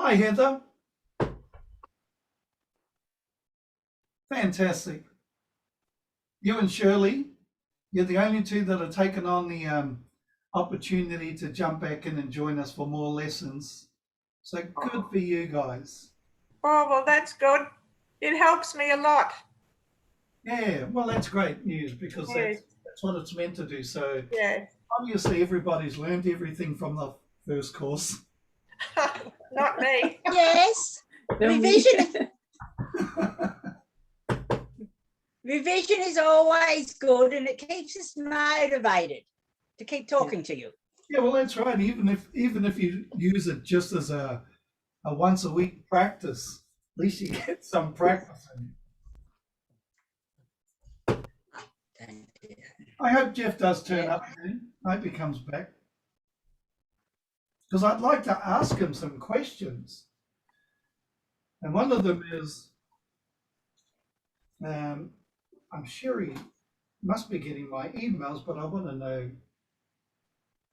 Hi, Heather. Fantastic. You and Shirley, you're the only two that have taken on the opportunity to jump back in and join us for more lessons. So good for you guys. Oh, well, that's good. It helps me a lot. Yeah, well, that's great news because Yes. that's what it's meant to do. So Yes. obviously everybody's learned everything from the first course. Not me. Yes. Revision. Revision is always good, and it keeps us motivated to keep talking to you. Yeah, well, that's right. Even if you use it just as a once a week practice, at least you get some practice in. I hope Jeff does turn up soon. I hope he comes back. Because I'd like to ask him some questions. And one of them is, I'm sure he must be getting my emails, but I want to know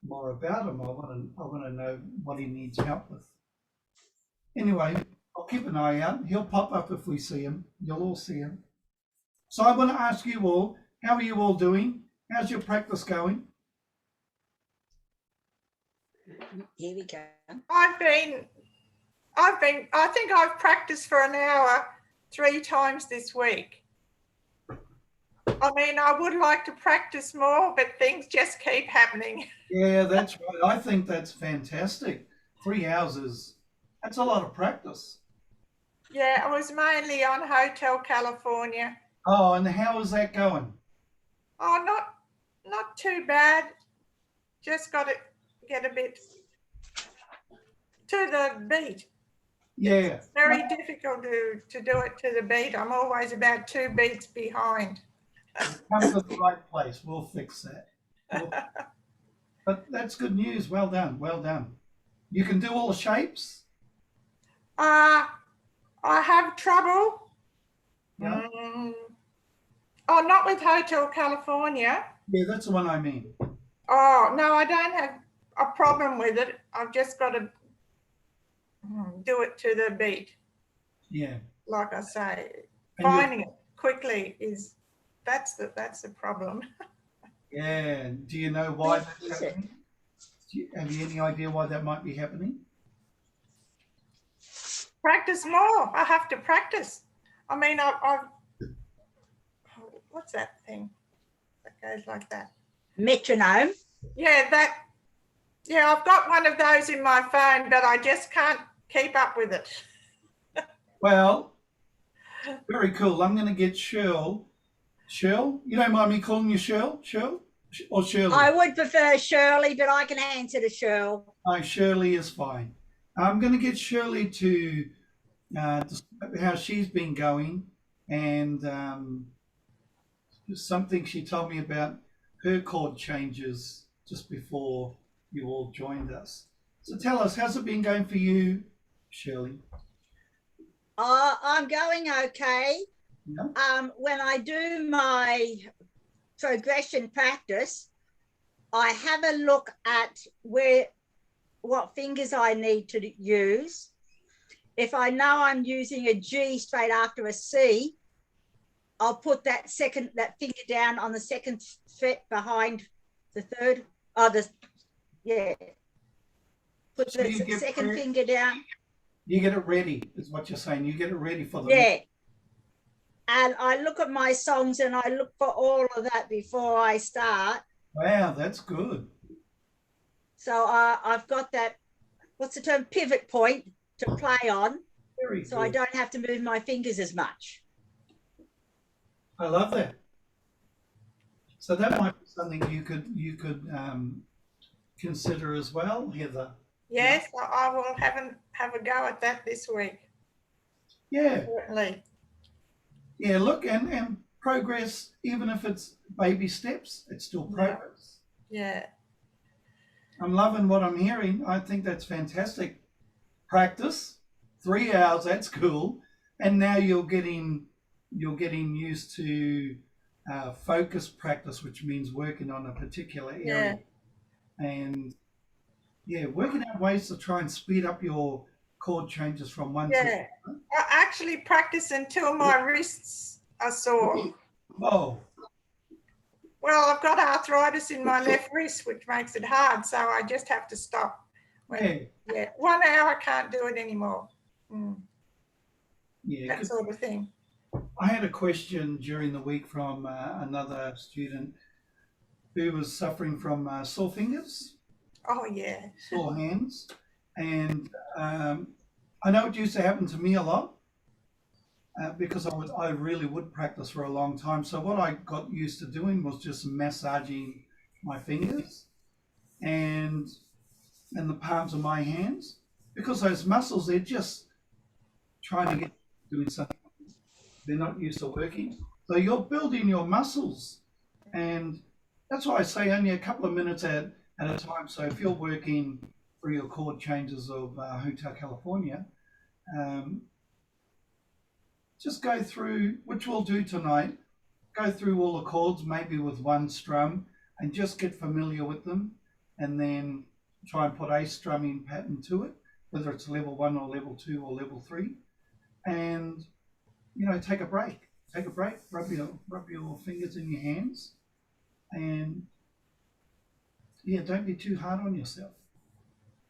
more about him. I want to know what he needs help with. Anyway, I'll keep an eye out. He'll pop up if we see him. You'll all see him. So I want to ask you all, how are you all doing? How's your practice going? Here we go. I think I've practiced for an hour 3 times this week. I mean, I would like to practice more, but things just keep happening. Yeah, that's right. I think that's fantastic. 3 hours that's a lot of practice. Yeah, I was mainly on Hotel California. Oh, and how is that going? Oh, not too bad. Just got to get a bit to the beat. Yeah. It's very difficult to do it to the beat. I'm always about 2 beats behind. Come to the right place. We'll fix that. But that's good news. Well done. Well done. You can do all the shapes? I have trouble. Yeah. Oh, not with Hotel California. Yeah, that's the one I mean. Oh, no, I don't have a problem with it. I've just got to do it to the beat. Yeah. Like I say, And finding it quickly that's the problem. Yeah. Do you know why that's happening? Have you any idea why that might be happening? Practice more. I have to practice. I mean, I've what's that thing that goes like that? Metronome. Yeah, I've got one of those in my phone, but I just can't keep up with it. Well, very cool. I'm going to get Shirl. Shirl? You don't mind me calling you Shirl? Shirl? Or Shirley? I would prefer Shirley, but I can answer to Shirl. Oh, Shirley is fine. I'm going to get Shirley to describe how she's been going and something she told me about her chord changes just before you all joined us. So tell us, how's it been going for you, Shirley? I'm going okay. Yeah. When I do my progression practice, I have a look at what fingers I need to use. If I know I'm using a G straight after a C, I'll put that finger down on the second fret behind the third. Put So the second finger down. You get it ready, is what you're saying. You get it ready for the And I look at my songs and I look for all of that before I start. Wow, that's good. So I've got that, what's the term, pivot point to play on. Very so good. I don't have to move my fingers as much. I love that. So that might be something you could consider as well, Heather. Yes, yeah. I will have a go at that this week. Yeah. Certainly. Yeah, look, and progress, even if it's baby steps, it's still progress. Yeah. I'm loving what I'm hearing. I think that's fantastic. Practice, 3 hours, that's cool. And now you're getting used to focus practice, which means working on a particular area. And working out ways to try and speed up your chord changes from one to Yeah. I actually practice until my wrists are sore. oh, Well, I've got arthritis in my left wrist, which makes it hard, so I just have to stop. yeah, Yeah, 1 hour, I can't do it anymore. yeah. That 'Cause sort of thing. I had a question during the week from another student who was suffering from sore fingers, Oh, yeah. sore hands, and I know it used to happen to me a lot. Because I really would practice for a long time. So what I got used to doing was just massaging my fingers and the palms of my hands, because those muscles, they're just trying to get doing something. They're not used to working. So you're building your muscles, and that's why I say only a couple of minutes at a time. So if you're working through your chord changes of Hotel California, just go through, which we'll do tonight, go through all the chords, maybe with one strum, and just get familiar with them, and then try and put a strumming pattern to it, whether it's level 1 or level 2 or level 3, and take a break, rub your fingers in your hands, and don't be too hard on yourself.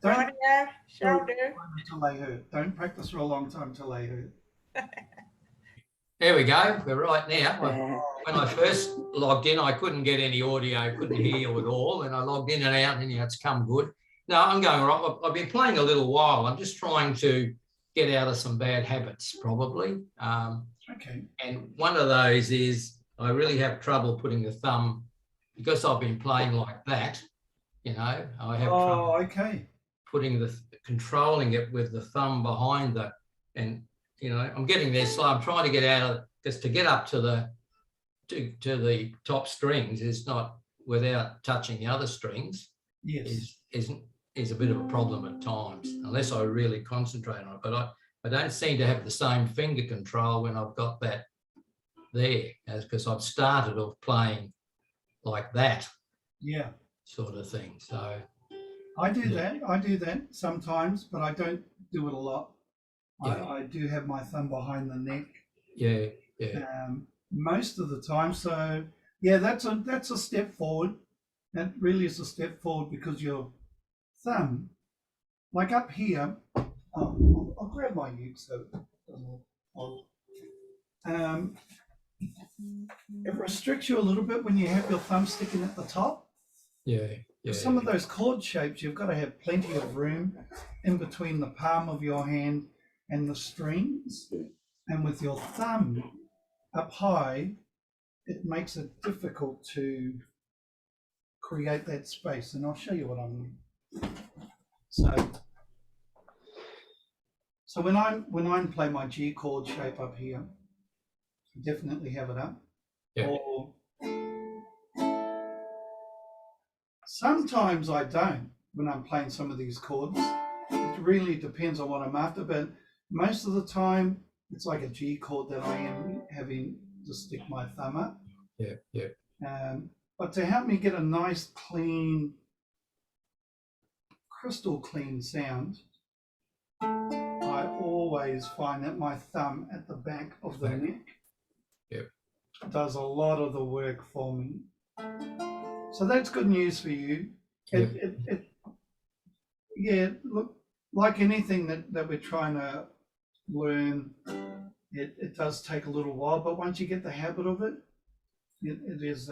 Don't Yeah, shall do. until they hurt. Don't practice for a long time till they hurt. There we go. We're right now. When I first logged in, I couldn't get any audio, couldn't hear you at all. And I logged in and out, and it's come good. No, I'm going all right. I've been playing a little while. I'm just trying to get out of some bad habits, probably. Okay. And one of those is I really have trouble putting the thumb, because I've been playing like that. I have trouble putting controlling it with the thumb behind I'm getting there slow. I'm trying to get out of, just to get up to the top strings is not without touching the other strings. Yes. Is a bit of a problem at times, unless I really concentrate on it. But I don't seem to have the same finger control when I've got that there, because I've started off playing like that. Yeah. Sort of thing. So I do that sometimes, but I don't do it a lot. Yeah. I do have my thumb behind the neck. Yeah. Most of the time. So yeah, that's a step forward. That really is a step forward, because your thumb, like up here, I'll grab my uke so it doesn't. It restricts you a little bit when you have your thumb sticking at the top. Yeah. Some of those chord shapes, you've got to have plenty of room in between the palm of your hand and the strings, and with your thumb up high, it makes it difficult to create that space. And I'll show you what I mean. So when I'm playing my G chord shape up here, I definitely have it up. Yeah. Or sometimes I don't when I'm playing some of these chords. It really depends on what I'm after, but most of the time it's like a G chord that I am having to stick my thumb up. Yeah. But to help me get a nice, clean, crystal clean sound, I always find that my thumb at the back of the neck does a lot of the work for me. So that's good news for you. Look, like anything that we're trying to learn, it does take a little while, but once you get the habit of it, it is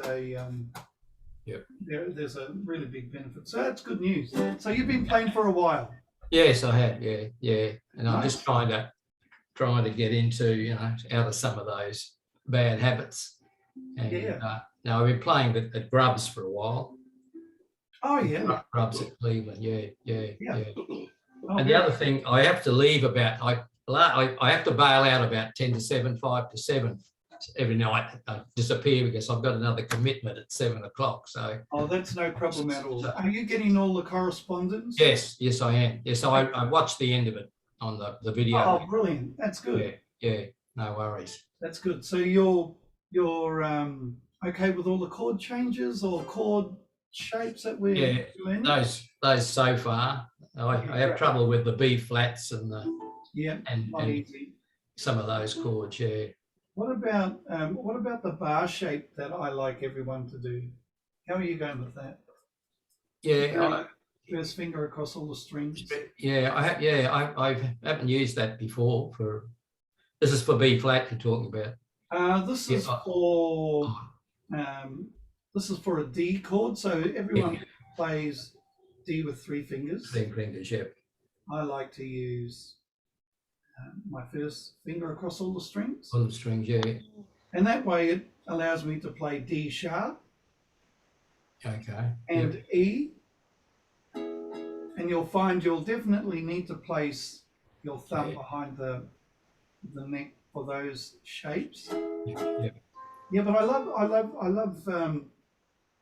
there's a really big benefit. So that's good news. So you've been playing for a while. Yes, I have. Yeah. And I'm just trying to get into, out of some of those bad habits. And now I've been playing at Grubs for a while. Oh yeah. Grubs at Cleveland. Yeah. Oh, and the other thing, I have to leave about, I have to bail out about 10 to 7, 5 to 7 every night. I disappear because I've got another commitment at 7 o'clock. So. Oh, that's no problem at all. Are you getting all the correspondence? Yes, I am. Yes, I watched the end of it on the video. Oh, brilliant. That's good. Yeah. No worries. That's good. So you're okay with all the chord changes or chord shapes that we're doing? Those so far. I have trouble with the B flats and the Yeah, and not easy. some of those chords. Yeah. What about the bar shape that I like everyone to do? How are you going with that? Yeah. First finger across all the strings. I haven't used that before. This is for B flat you're talking about. This is for a D chord. So everyone plays D with 3 fingers. 3 fingers, yeah. I like to use my first finger across all the strings. All the strings, yeah. And that way it allows me to play D sharp. Okay. And E. And you'll find you'll definitely need to place your thumb behind the neck for those shapes. Yeah, but I love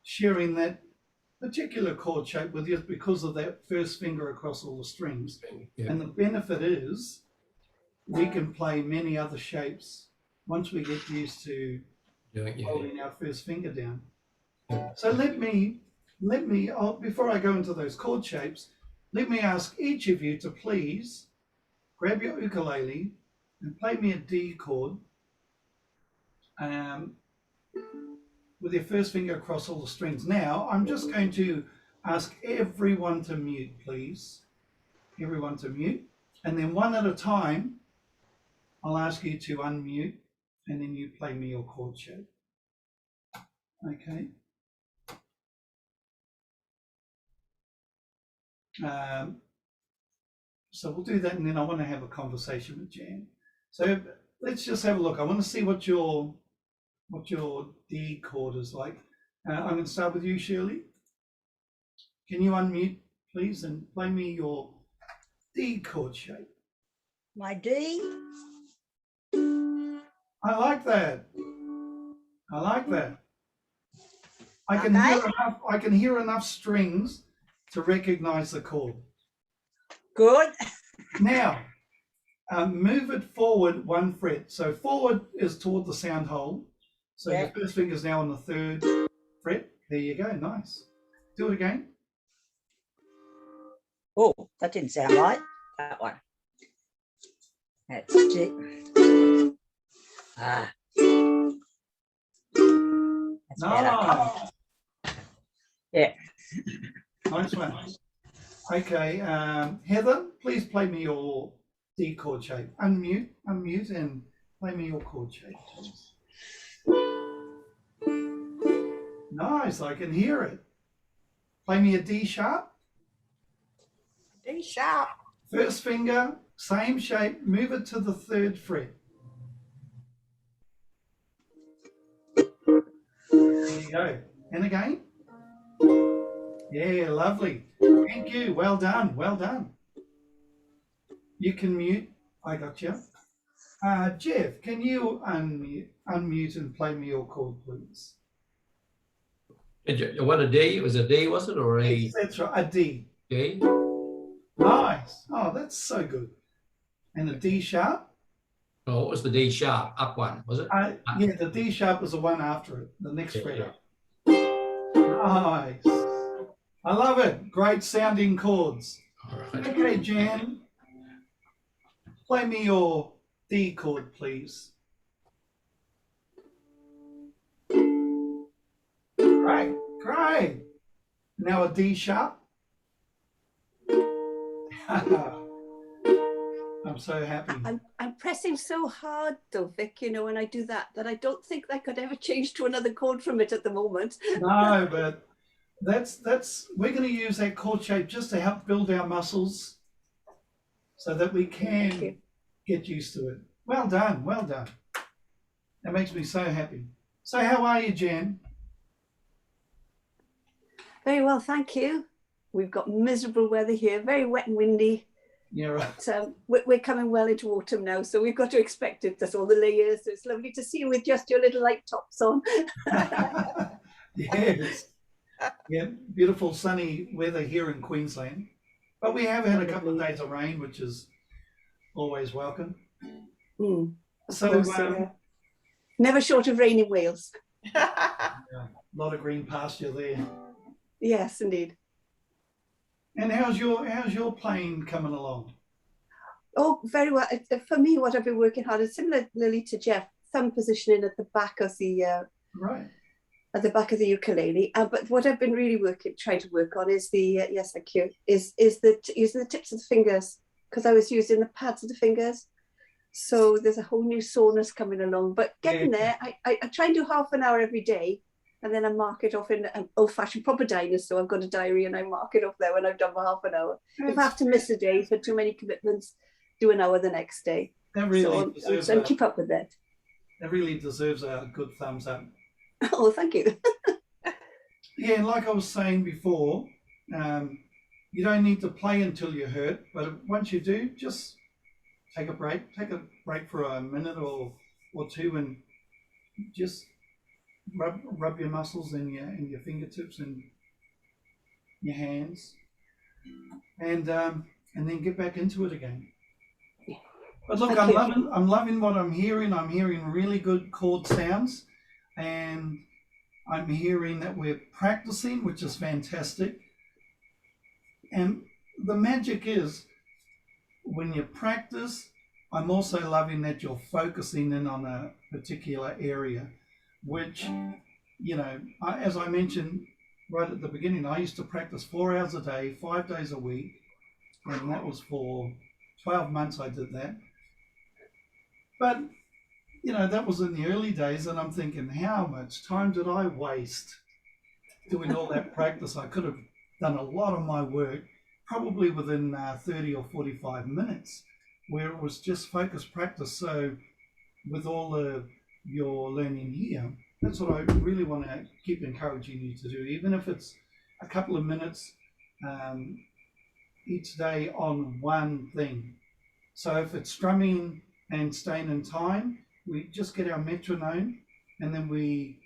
sharing that particular chord shape with you because of that first finger across all the strings. Yeah. And the benefit is we can play many other shapes once we get used to holding our first finger down. So let me before I go into those chord shapes, let me ask each of you to please grab your ukulele and play me a D chord with your first finger across all the strings. Now, I'm just going to ask everyone to mute, please. Everyone to mute. And then one at a time, I'll ask you to unmute, and then you play me your chord shape. Okay. So we'll do that, and then I want to have a conversation with Jan. So let's just have a look. I want to see what your D chord is like. I'm going to start with you, Shirley. Can you unmute, please, and play me your D chord shape? My D. I like that. I like that. I can hear enough strings to recognize the chord. Good. Now, move it forward 1 fret. So forward is toward the sound hole. So your first finger is now on the 3rd fret. There you go. Nice. Do it again. Oh, that didn't sound right. That one. That's G. Ah. That's nice. Yeah. Nice one. Okay, Heather, please play me your D chord shape. Unmute, and play me your chord shape, please. Nice, I can hear it. Play me a D sharp. D sharp. First finger, same shape, move it to the 3rd fret. There you go. And again. Yeah, lovely. Thank you. Well done. Well done. You can mute. I got you. Jeff, can you unmute and play me your chord, please? What, a D? It was a D, was it, or a E? Yes, that's right, a D. D. Nice. Oh, that's so good. And a D sharp? Oh, what was the D sharp? Up one, was it? Yeah, the D sharp was the one after it, the next fret up. Nice. I love it. Great sounding chords. All right. Okay, Jan. Play me your D chord, please. Great, great. Now a D sharp. I'm so happy. I'm pressing so hard though, Vic, you know, when I do that I don't think I could ever change to another chord from it at the moment. No, but we're going to use that chord shape just to help build our muscles so that we can get used to it. Well done, well done. That makes me so happy. So how are you, Jan? Very well, thank you. We've got miserable weather here, very wet and windy. Yeah, right. So we're coming well into autumn now, so we've got to expect it. That's all the layers. So it's lovely to see you with just your little light tops on. Yes. Yeah, beautiful sunny weather here in Queensland. But we have had a couple of days of rain, which is always welcome. So never short of rain in Wales. A lot of green pasture there. Yes, indeed. And how's your playing coming along? Oh, very well. For me, what I've been working hard is similarly to Jeff, thumb positioning at the back of the Right. at the back of the ukulele. But what I've been really trying to work on is the yes, thank you, is using the tips of the fingers, because I was using the pads of the fingers. So there's a whole new soreness coming along. But getting there, I try and do half an hour every day, and then I mark it off in an old-fashioned proper dinosaur. I've got a diary and I mark it off there when I've done for half an hour. If I have to miss a day for too many commitments, do an hour the next day. That really deserves so keep up with that. That really deserves a good thumbs up. Oh, thank you. Yeah, and like I was saying before, you don't need to play until you're hurt, but once you do, just take a break for a minute or two, and just rub your muscles and your fingertips and your hands, and then get back into it again. But look, I'm loving what I'm hearing. I'm hearing really good chord sounds, and I'm hearing that we're practicing, which is fantastic. And the magic is, when you practice, I'm also loving that you're focusing in on a particular area, which, you know, as I mentioned right at the beginning, I used to practice 4 hours a day, 5 days a week, and that was for 12 months I did that. But, you know, that was in the early days, and I'm thinking, how much time did I waste doing all that practice? I could have done a lot of my work probably within 30 or 45 minutes, where it was just focused practice. So with all of your learning here, that's what I really want to keep encouraging you to do, even if it's a couple of minutes each day on one thing. So if it's strumming and staying in time, we just get our metronome, and then we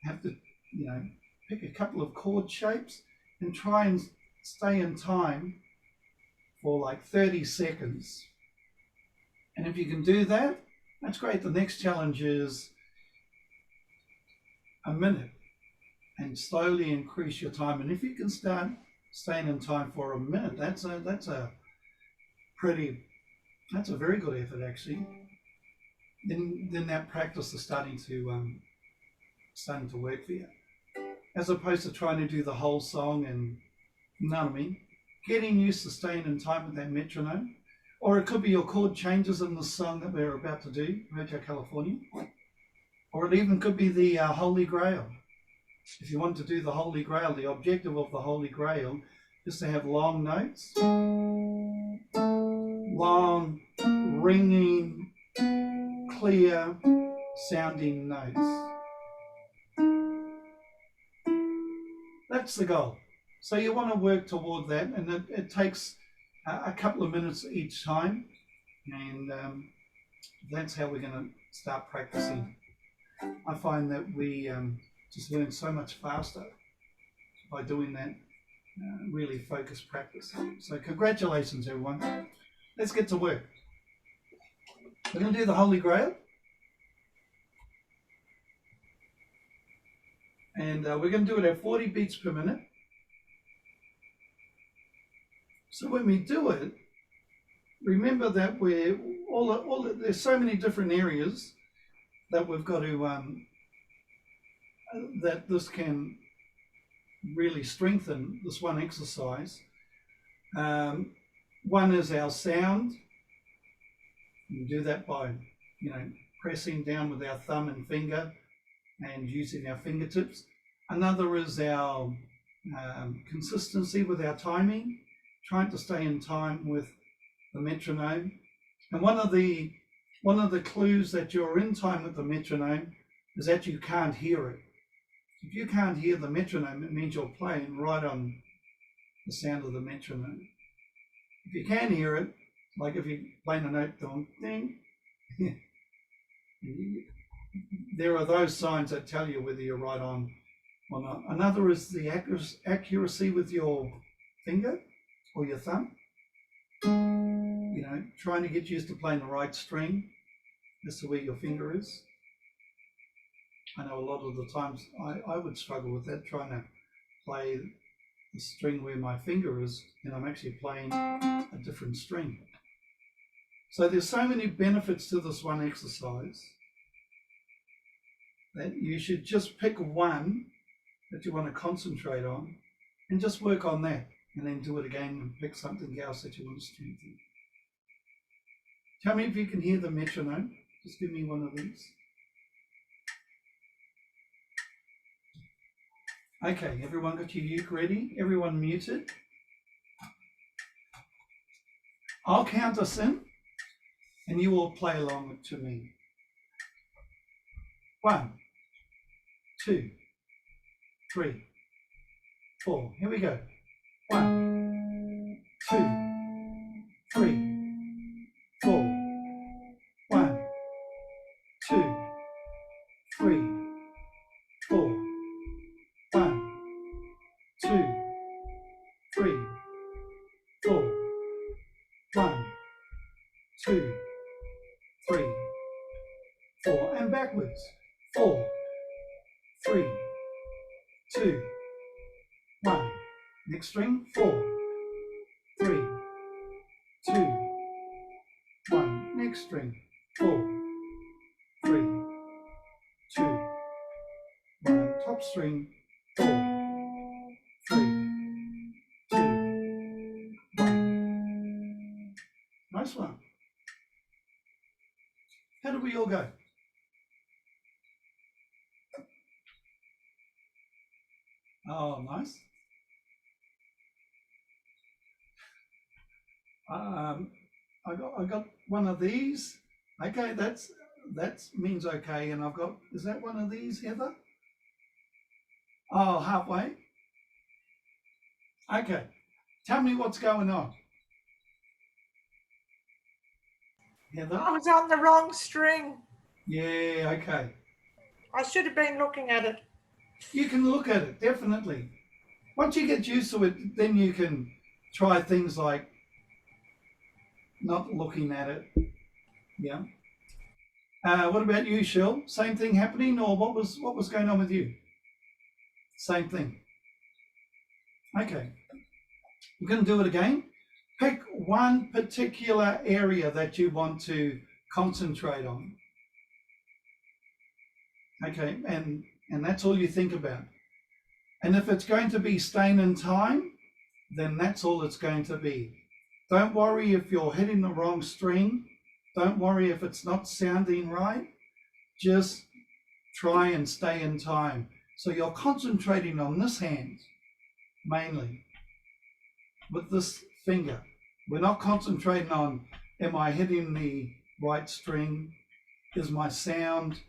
have to, you know, pick a couple of chord shapes and try and stay in time for like 30 seconds. And if you can do that, that's great. The next challenge is a minute, and slowly increase your time. And if you can start staying in time for a minute, that's a very good effort, actually. Then that practice is starting to work for you, as opposed to trying to do the whole song. And you know what I mean, getting used to staying in time with that metronome. Or it could be your chord changes in the song that we're about to do, Hotel California. Or it even could be the Holy Grail. If you want to do the Holy Grail, the objective of the Holy Grail is to have long notes, long, ringing, clear sounding notes. That's the goal. So you want to work toward that, and it takes a couple of minutes each time, and that's how we're going to start practicing. I find that we just learn so much faster by doing that really focused practice. So congratulations, everyone. Let's get to work. We're going to do the Holy Grail. And we're going to do it at 40 beats per minute. So when we do it, remember that we're there's so many different areas that we've got to that this can really strengthen, this one exercise. One is our sound. We do that by, you know, pressing down with our thumb and finger and using our fingertips. Another is our consistency with our timing, trying to stay in time with the metronome. And one of the clues that you're in time with the metronome is that you can't hear it. If you can't hear the metronome, it means you're playing right on the sound of the metronome. If you can hear it, like if you're playing a note, dong, ding, there are those signs that tell you whether you're right on or not. Another is the accuracy with your finger or your thumb. You know, trying to get used to playing the right string as to where your finger is. I know a lot of the times I would struggle with that, trying to play the string where my finger is, and I'm actually playing a different string. So there's so many benefits to this one exercise that you should just pick one that you want to concentrate on and just work on that, and then do it again and pick something else that you want to strengthen. Tell me if you can hear the metronome. Just give me one of these. Okay, everyone got your uke ready? Everyone muted? I'll count us in and you all play along to me. 1, 2, 3, 4. Here we go. 1, 2, 3, 4. 1, 2, 3, 4. 1, 2, 3, 4. 1, 2, 3, 4. And backwards. 4, 3, 2, 1. Next string. 4, 3, 2, 1. Next string. 4, 3, 2, 1. Top string. 4, 3, 2, 1. Nice one. How did we all go? Oh, nice. I got one of these. Okay, that means okay. And I've got, is that one of these, Heather? Oh, halfway. Okay, tell me what's going on. Heather? I was on the wrong string. Yeah, okay. I should have been looking at it. You can look at it, definitely. Once you get used to it, then you can try things like not looking at it. Yeah. What about you, Shell? Same thing happening, or what was going on with you? Same thing. Okay. We're going to do it again. Pick one particular area that you want to concentrate on. Okay, and that's all you think about. And if it's going to be staying in time, then that's all it's going to be. Don't worry if you're hitting the wrong string. Don't worry if it's not sounding right. Just try and stay in time. So you're concentrating on this hand mainly with this finger. We're not concentrating on, am I hitting the right string? Is my sound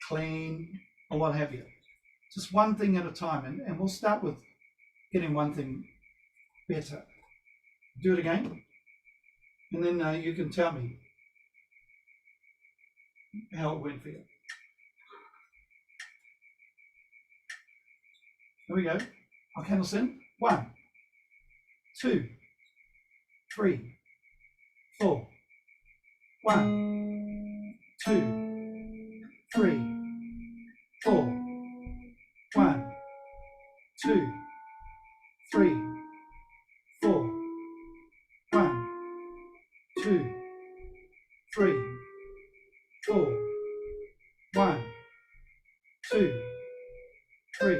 clean, or what have you? Just one thing at a time, and we'll start with getting one thing better. Do it again, and then you can tell me how it went for you. Here we go. I'll count us in. 1, 2, 3, 4. 1, 2, 3, 4. 1, 2, 3, 4. 1, 2, 3, 4. 1, 2, 3,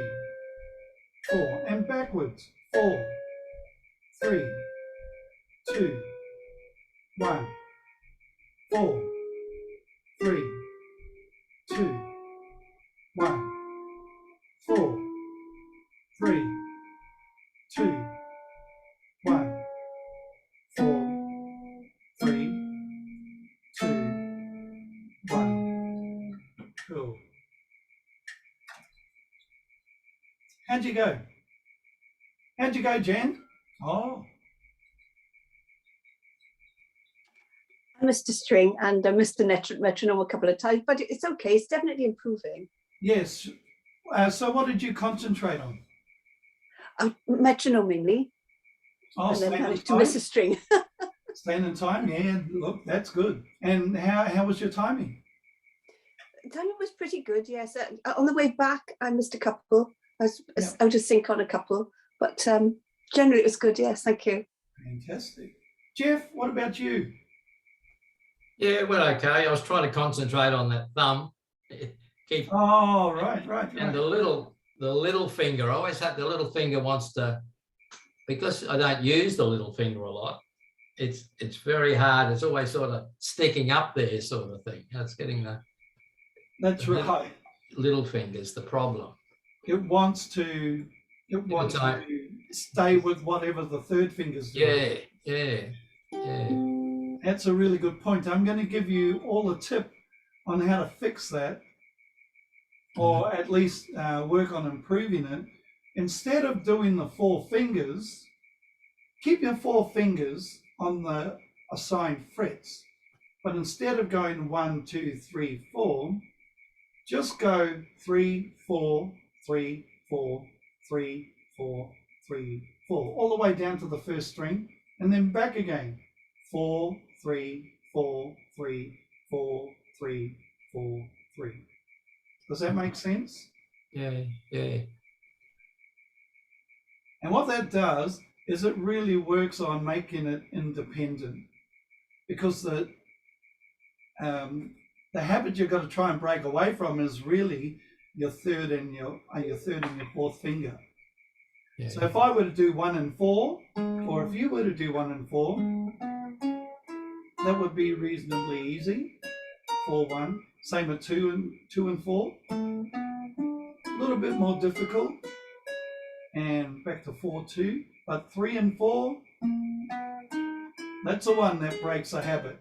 4. And backwards. 4, 3, 2, 1. 4, 3, 2, 1. 4, 3, 2, 1. 4, 3, 2, 1. Cool. How'd you go? How'd you go, Jan? Oh. I missed a string and I missed the metronome a couple of times, but it's okay. It's definitely improving. Yes. So what did you concentrate on? Metronome mainly. Oh, and then managed to miss a string. Staying in time, yeah. Look, that's good. And how was your timing? Timing was pretty good, yes. On the way back, I missed a couple. I was out of sync on a couple, But generally it was good. Yes, thank you. Fantastic. Jeff, what about you? Yeah, well, okay. I was trying to concentrate on that thumb. Keep Oh, right. and the little finger. I always have the little finger wants to, because I don't use the little finger a lot. It's very hard. It's always sort of sticking up there, sort of thing. It's getting That's the right. little finger's the problem. It wants to stay with whatever the third finger's doing. Yeah. That's a really good point. I'm going to give you all a tip on how to fix that, or at least work on improving it. Instead of doing the 4 fingers, keep your 4 fingers on the assigned frets. But instead of going 1, 2, 3, 4, just go 3, 4, 3, 4, 3, 4, 3, 4, all the way down to the first string, and then back again. 4, 3, 4, 3, 4, 3, 4, 3. Does that make sense? Yeah. And what that does is it really works on making it independent, because the habit you've got to try and break away from is really your third and your fourth finger. Yeah. So if I were to do 1 and 4, or if you were to do 1 and 4, that would be reasonably easy. 4, 1. Same with 2 and 4. A little bit more difficult. And back to 4, 2. But 3 and 4, that's the one that breaks a habit.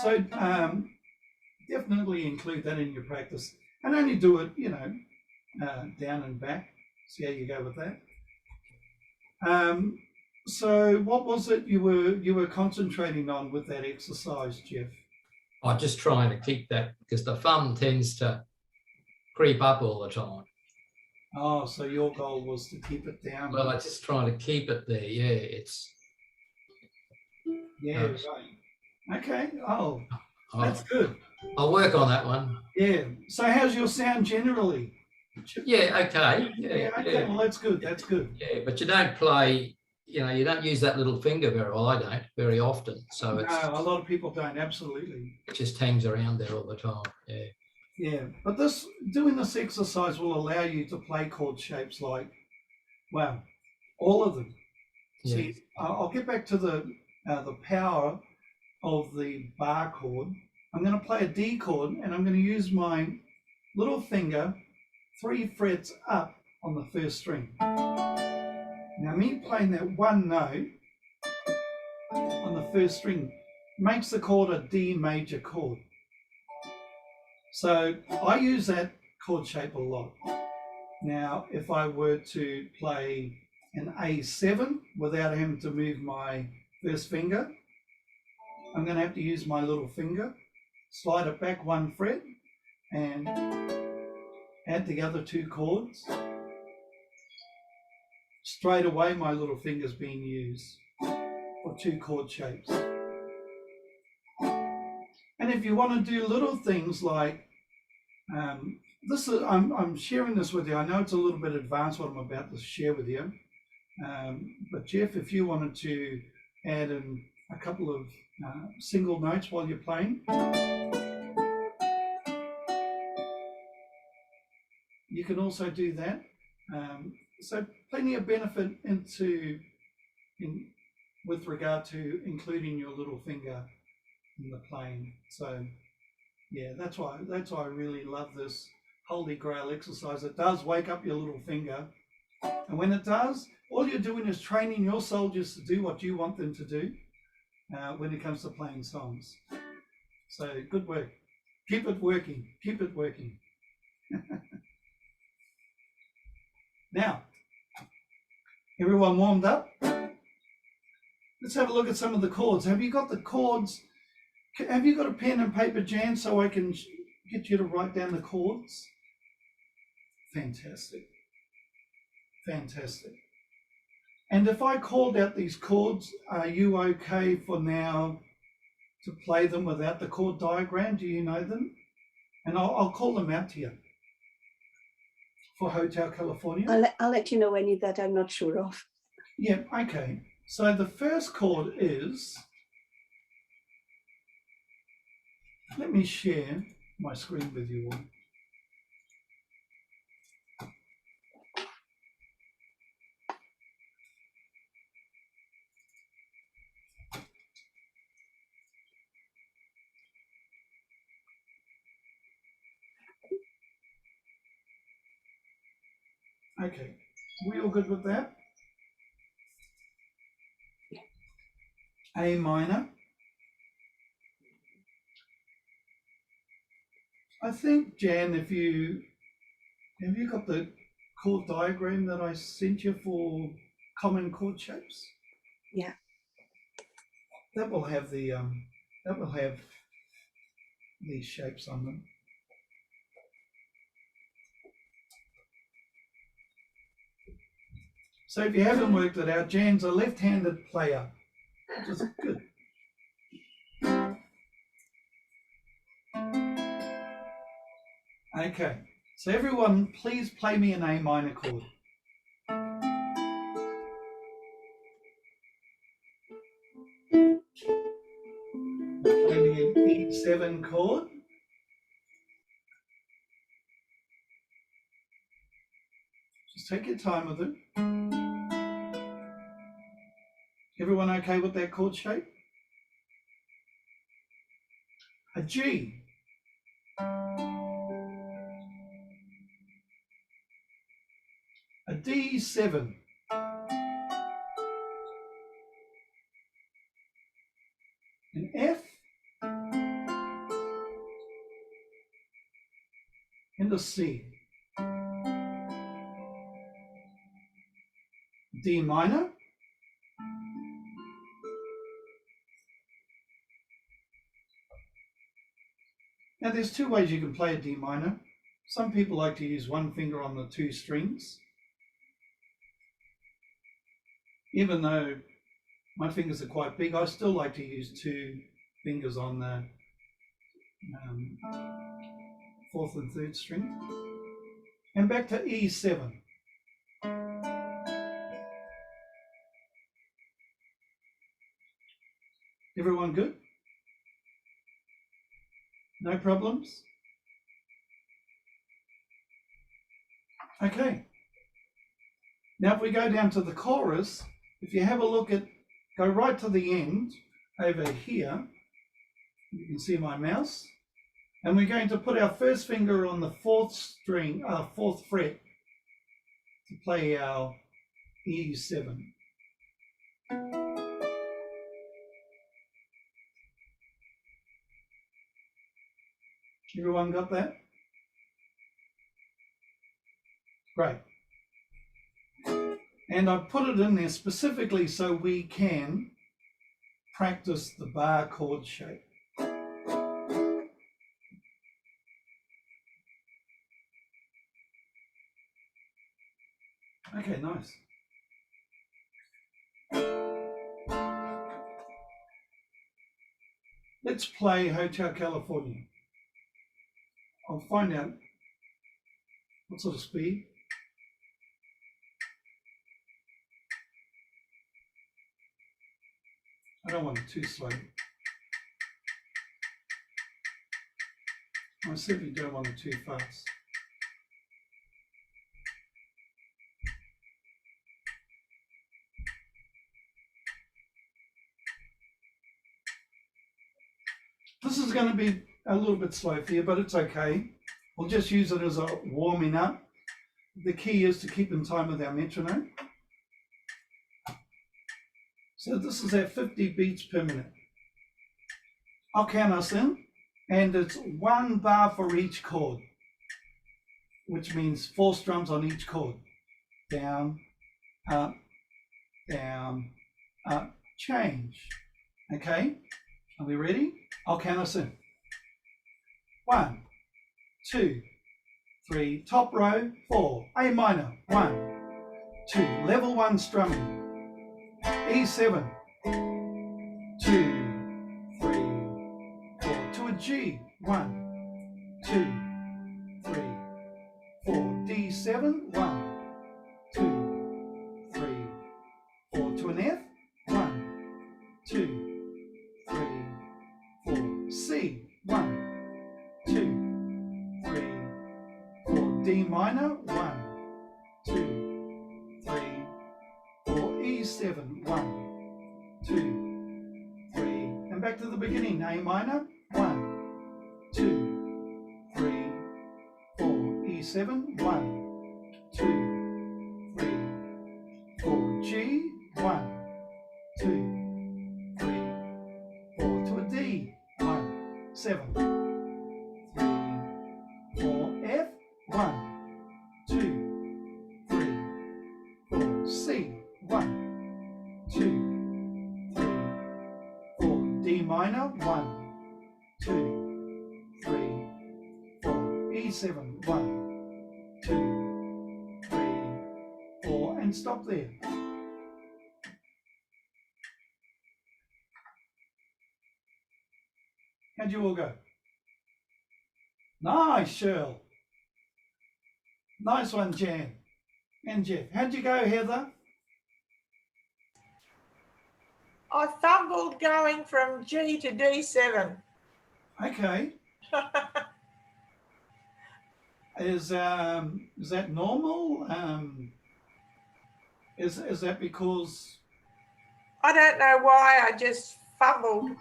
So definitely include that in your practice, and only do it, down and back. See how you go with that. So what was it you were concentrating on with that exercise, Jeff? I'm just trying to keep that, because the thumb tends to creep up all the time. Oh, so your goal was to keep it down. Well, I'm just trying to keep it there. Yeah, right. Okay. Oh, that's good. I'll work on that one. Yeah. So how's your sound generally? Yeah, okay. Yeah, okay. Well, that's good. That's good. Yeah, but you don't play, you don't use that little finger very well. I don't very often. So no, a lot of people don't. Absolutely. It just hangs around there all the time. Yeah. Yeah, but doing this exercise will allow you to play chord shapes like, well, all of them. Yeah. See, I'll get back to the power of the bar chord. I'm going to play a D chord, and I'm going to use my little finger 3 frets up on the first string. Now, me playing that one note on the first string makes the chord a D major chord. So I use that chord shape a lot. Now, if I were to play an A7 without having to move my first finger, I'm going to have to use my little finger, slide it back 1 fret, and add the other 2 chords. Straight away, my little finger's being used for 2 chord shapes. And if you want to do little things like I'm sharing this with you. I know it's a little bit advanced what I'm about to share with you, but Jeff, if you wanted to add in a couple of single notes while you're playing, you can also do that. So plenty of benefit with regard to including your little finger in the playing. So yeah, that's why I really love this Holy Grail exercise. It does wake up your little finger, and when it does, all you're doing is training your soldiers to do what you want them to do when it comes to playing songs. So good work. Keep it working. Keep it working. Now, everyone warmed up? Let's have a look at some of the chords. Have you got the chords? Have you got a pen and paper, Jan, so I can get you to write down the chords? Fantastic. Fantastic. And if I called out these chords, are you okay for now to play them without the chord diagram? Do you know them? And I'll call them out to you. for Hotel California? I'll let you know any that I'm not sure of. Yeah, okay. So the first chord is, let me share my screen with you all. Okay, we all good with that? A minor. I think, Jan, have you got the chord diagram that I sent you for common chord shapes? Yeah. That will have the these shapes on them. So if you haven't worked it out, Jan's a left-handed player, which is good. Okay, so everyone, please play me an A minor chord. Play me an E7 chord. Just take your time with it. Everyone okay with that chord shape? A G. A D7. An F. And a C. D minor. Now there's two ways you can play a D minor. Some people like to use one finger on the two strings. Even though my fingers are quite big, I still like to use two fingers on the fourth and third string. And back to E7. Everyone good? No problems? Okay. Now if we go down to the chorus, if you have a look at, go right to the end over here, you can see my mouse, and we're going to put our first finger on the fourth string, fourth fret to play our E7. Everyone got that? Great. And I've put it in there specifically so we can practice the bar chord shape. Okay, nice. Let's play Hotel California. I'll find out what sort of speed. I don't want it too slow. I certainly don't want it too fast. This is going to be a little bit slow for you, but it's okay. We'll just use it as a warming up. The key is to keep in time with our metronome. So this is at 50 beats per minute. I'll count us in, and it's one bar for each chord, which means 4 strums on each chord. Down, up, change. Okay, are we ready? I'll count us in. 1, 2, 3, top row, 4, A minor, 1, 2, level 1 strumming, E7, 2, 3, 4, to a G, 1, 2, 3, 4, D7, E7, 1, 2, 3, 4. To an F, 1, 2, 3, 4. C, 1, 2, 3, 4. D minor, 1, 2, 3, 4. E7, 1, 2, 3. And back to the beginning. A minor, 1, 2, 3, 4. E7, 1, 2, 3, 4. G, 1, 2, 3, 4. To a D, 1, 7, 3, 4. F, 1, 2, 3, 4. C, 1, 2, 3, 4. D minor, 1, 2, 3, 4. E7, 1, 2, 3, 4. And stop there. How'd you all go? Nice, Shirl. Nice one, Jan. And Jeff. How'd you go, Heather? I fumbled going from G to D7. Okay. Is that normal? Is that because? I don't know why, I just fumbled.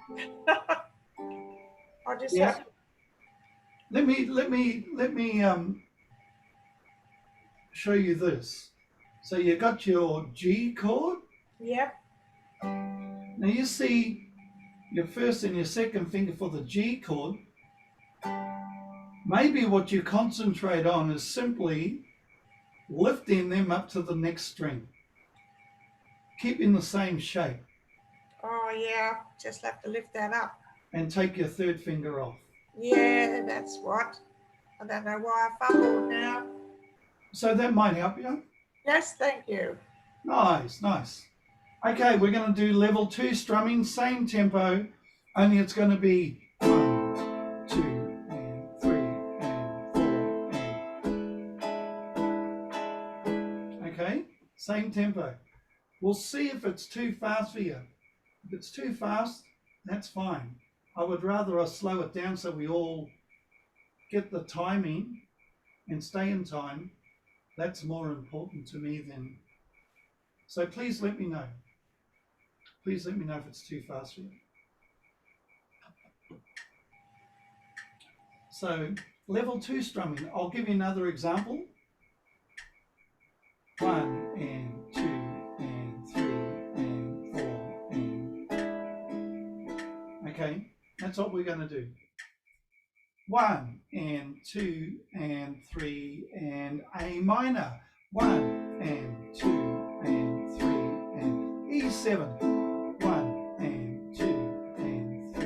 I just Yeah. have Let me show you this. So you got your G chord. yep. Now you see your first and your second finger for the G chord. Maybe what you concentrate on is simply lifting them up to the next string, keeping the same shape, Oh yeah, just have to lift that up. and take your third finger off. Yeah, that's what. I don't know why I fumbled now. So that might help you. Yes, thank you. Nice, nice. Okay, we're going to do level 2 strumming, same tempo, only it's going to be 1, 2, and 3, and 4, and... Okay, same tempo. We'll see if it's too fast for you. If it's too fast, that's fine. I would rather us slow it down so we all get the timing and stay in time. That's more important to me than... So please let me know. Please let me know if it's too fast for you. So level 2 strumming, I'll give you another example. 1 and 2 and 3 and 4 and... Okay, that's what we're going to do. 1 and 2 and 3 and A minor. 1 and 2 and 3 and E7. 1 and 2 and 3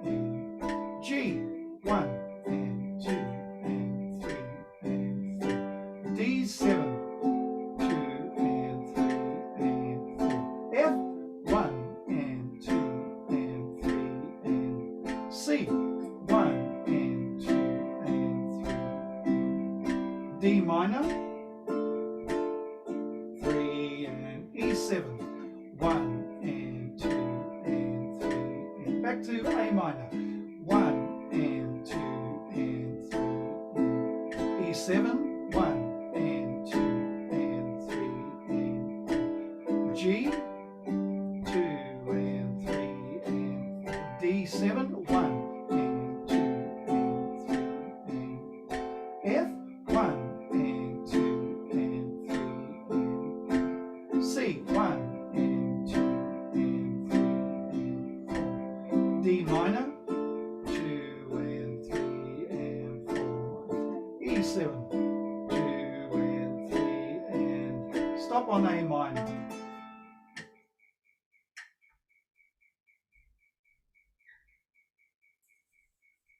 and G. 1 and 2 and 3 and 4. D7. 2 and 3 and 4. F. 1 and 2 and 3 and C. 1 and 2 and 3. D minor. 3 and E7. 1 and 2 and 3 and back to A minor. 1 and 2 and 3 and E7. 1 and 2 and 3 and G. 2 and 3 and 4. D7. 1 and 2 and 3 and F. 1 and 2 and 3 and C. 1 and 2 and 3 and 4. D minor. 2 and 3 and 4. E7. 2 and 3 and stop on A minor.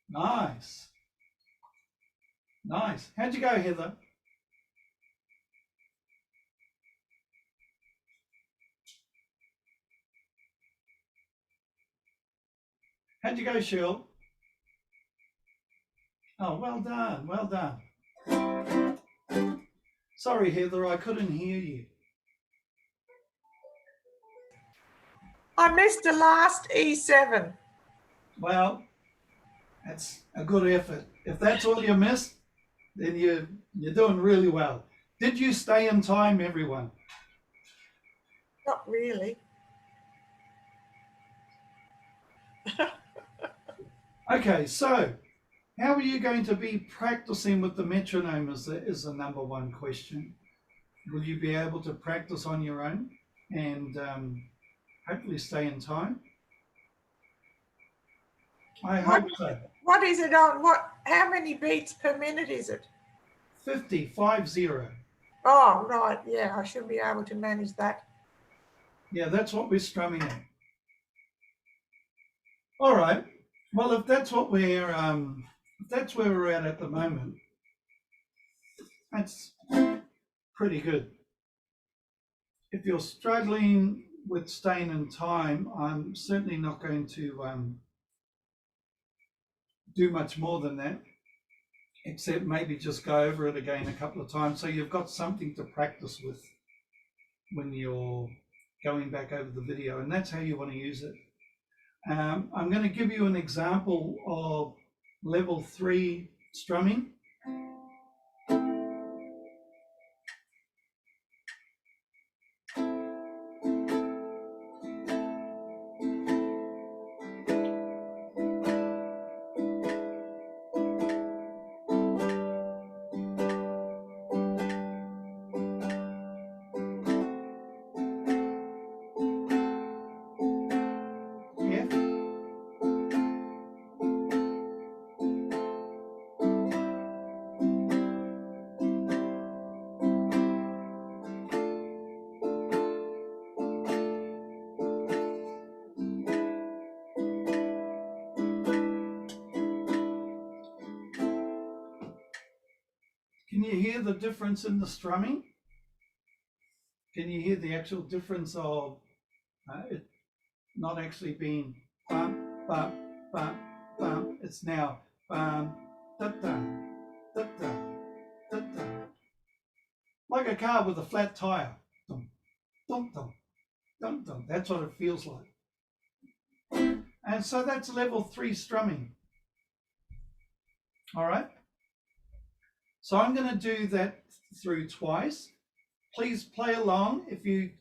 Nice. Nice. How'd you go, Heather? How'd you go, Shirl? Oh, well done, well done. Sorry, Heather, I couldn't hear you. I missed the last E7. Well, that's a good effort. If that's all you missed, then you're doing really well. Did you stay in time, everyone? Not really. Okay, so how are you going to be practicing with the metronome is the number one question. Will you be able to practice on your own and hopefully stay in time? I hope so. What is it on? How many beats per minute is it? 50. Oh, right. Yeah, I should be able to manage that. Yeah, that's what we're strumming at. All right. Well, if that's what we're if that's where we're at the moment, that's pretty good. If you're struggling with staying in time, I'm certainly not going to do much more than that, except maybe just go over it again a couple of times so you've got something to practice with when you're going back over the video, and that's how you want to use it. I'm going to give you an example of level 3 strumming. Can you hear the difference in the strumming? Can you hear the actual difference of it not actually being bum, bum, bum, bum? It's now bum, da, da, da, da, da, da. Like a car with a flat tire. Dum, dum, dum, dum, dum. That's what it feels like. And so that's level 3 strumming. All right. So I'm going to do that through twice. Please play along. If you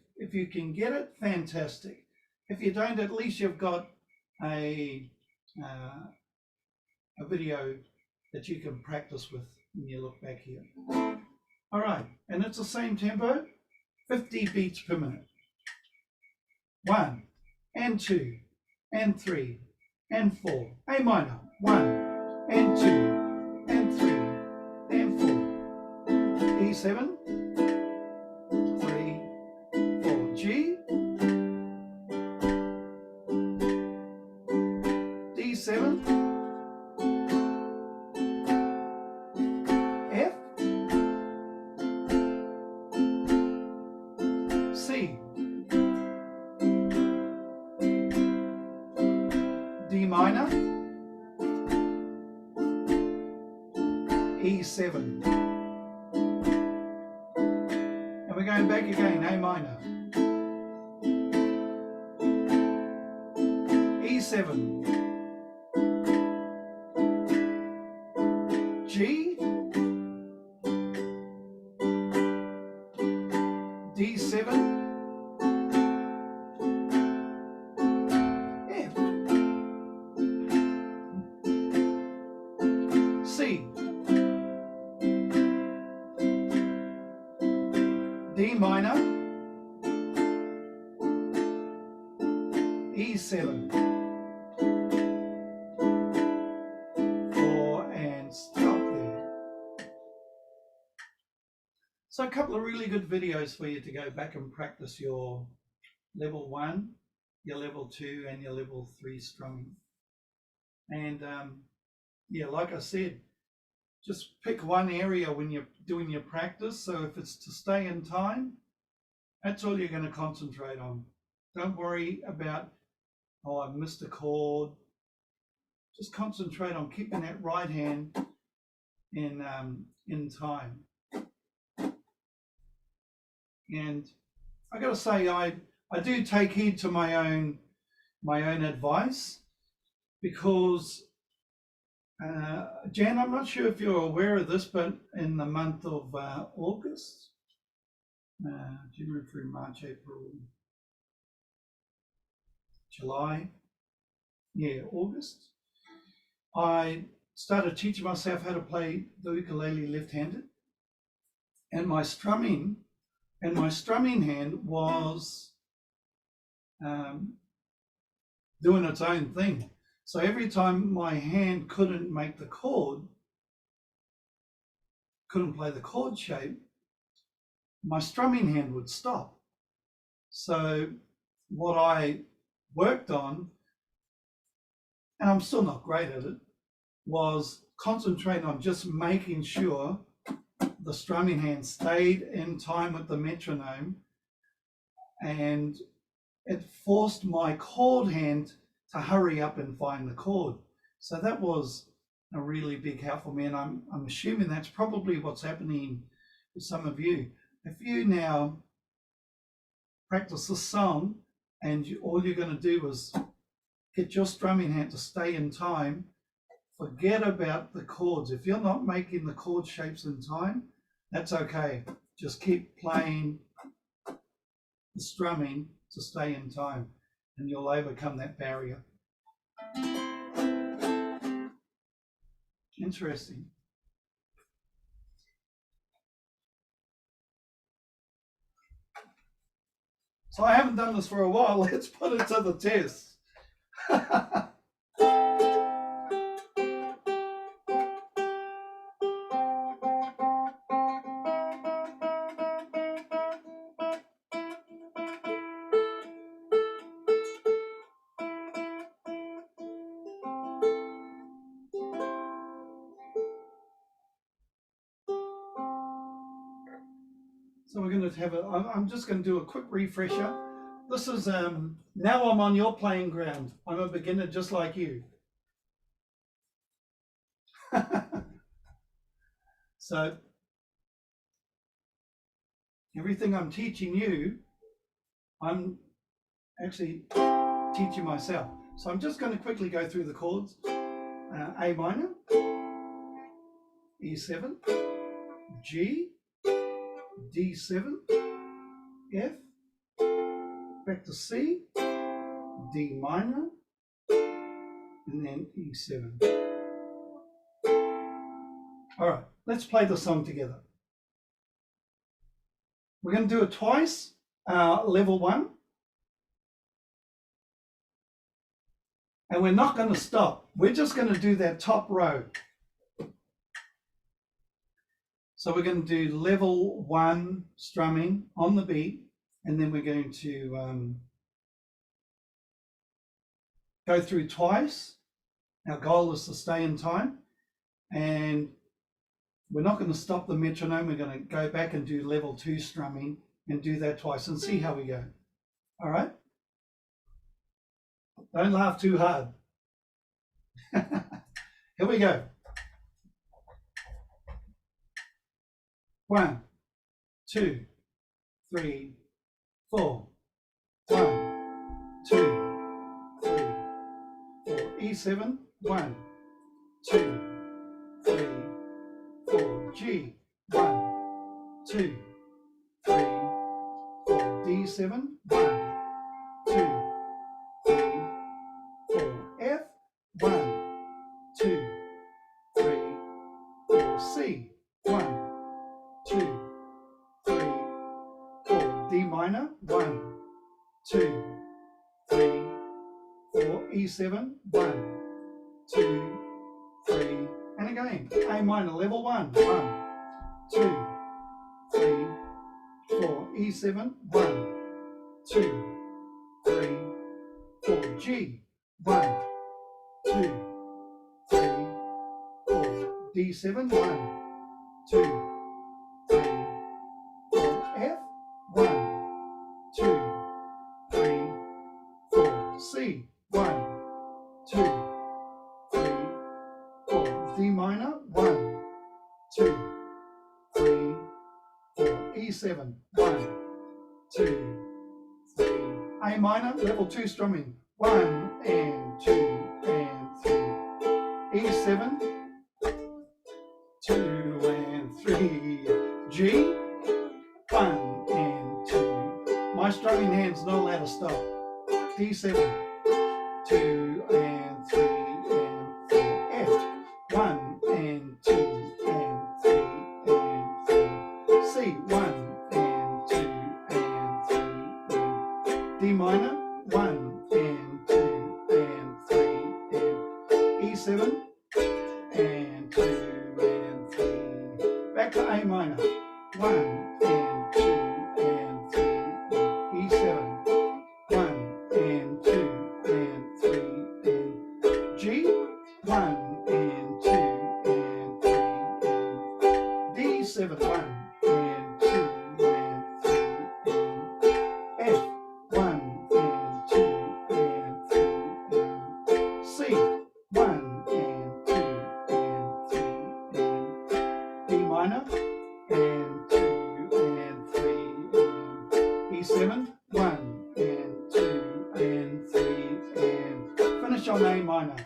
can get it, fantastic. If you don't, at least you've got a video that you can practice with when you look back here. All right, and it's the same tempo, 50 beats per minute. 1 and 2 and 3 and 4. A minor. 1 and 2 and 3 and 4. E7. 3, 4. G. D7. F. C. D minor. E7. And we're going back again, A minor. E7. G. D7. F. C. D minor. E7. 4 and stop there. So a couple of really good videos for you to go back and practice your level 1, your level 2 and your level 3 strumming. And yeah, like I said, just pick one area when you're doing your practice. So if it's to stay in time, that's all you're going to concentrate on. Don't worry about, oh, I missed a chord. Just concentrate on keeping that right hand in time. And I got to say, I do take heed to my own advice, because Jan, I'm not sure if you're aware of this, but in the month of August, January, February, March, April, July, August, I started teaching myself how to play the ukulele left-handed, and my strumming hand was doing its own thing. So every time my hand couldn't make the chord, couldn't play the chord shape, my strumming hand would stop. So what I worked on, and I'm still not great at it, was concentrating on just making sure the strumming hand stayed in time with the metronome, and it forced my chord hand to hurry up and find the chord. So that was a really big help for me, and I'm assuming that's probably what's happening with some of you. If you now practice this song and all you're going to do is get your strumming hand to stay in time, forget about the chords. If you're not making the chord shapes in time, that's okay. Just keep playing the strumming to stay in time, and you'll overcome that barrier. Interesting. So I haven't done this for a while. Let's put it to the test. So we're going to have I'm just going to do a quick refresher. This is, now I'm on your playing ground. I'm a beginner just like you. So everything I'm teaching you, I'm actually teaching myself. So I'm just going to quickly go through the chords. A minor, E7, G, D7, F, back to C, D minor, and then E7. All right, let's play the song together. We're going to do it twice, level 1. And we're not going to stop. We're just going to do that top row. So we're going to do level 1 strumming on the beat, and then we're going to go through twice. Our goal is to stay in time, and we're not going to stop the metronome. We're going to go back and do level 2 strumming and do that twice and see how we go. All right? Don't laugh too hard. Here we go. 1, 2, 3, 4. 1, 2, 3, 4. E7. 1, 2, 3, 4. G. 1, 2, 3, 4. D7. 1, 2, 3, 4. F. 1, 2, 3, 4. C. 1, 2, 3, 4. D minor. 1, 2, 3, 4. E7. 1, 2, 3. And again, A minor, level 1. 1, 2, 3, 4. E7. 1, 2, 3, 4. G. 1, 2, 3, 4. D7. 1, 2, 3, 4. F. 1, 2, 3, 4. C. 1, 2, 3, 4. D minor. 1, 2, 3, 4. E7. 1, 2, 3. A minor, level 2 strumming. 1 and 2 and 3. E7, 2 and 3. G, 1 and 2. My strumming hand's not allowed to stop. D7, 2 and 3 and 4. F, 1 and 2 and 3 and 4. C, 1 and 2 and 3 and D minor, 1 and 2 and 3 and E7 and 2 and 3. Back to A minor, 1 and 2 and 3 and E7, 1 and 2 and 3 and G, 1 and 2 and 3 and D7, 1 and 2 and 3 and F, 1 and 2 and 3 and C, 1 and 2 and 3 and D minor and 2 and 3 and E7, 1 and 2 and 3 and finish on A minor.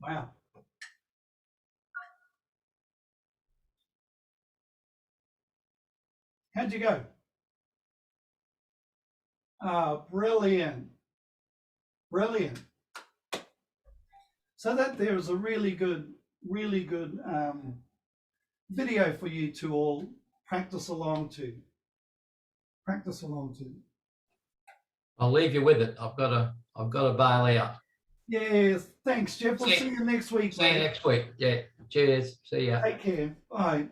Wow. How'd you go? Ah, brilliant. Brilliant. So that there is a really good video for you to all practice along to. Practice along to. I'll leave you with it. I've got to bail out. Yes, thanks, Jeff. We'll see you next week. See you next week. Yeah. Cheers. See ya. Take care. Bye.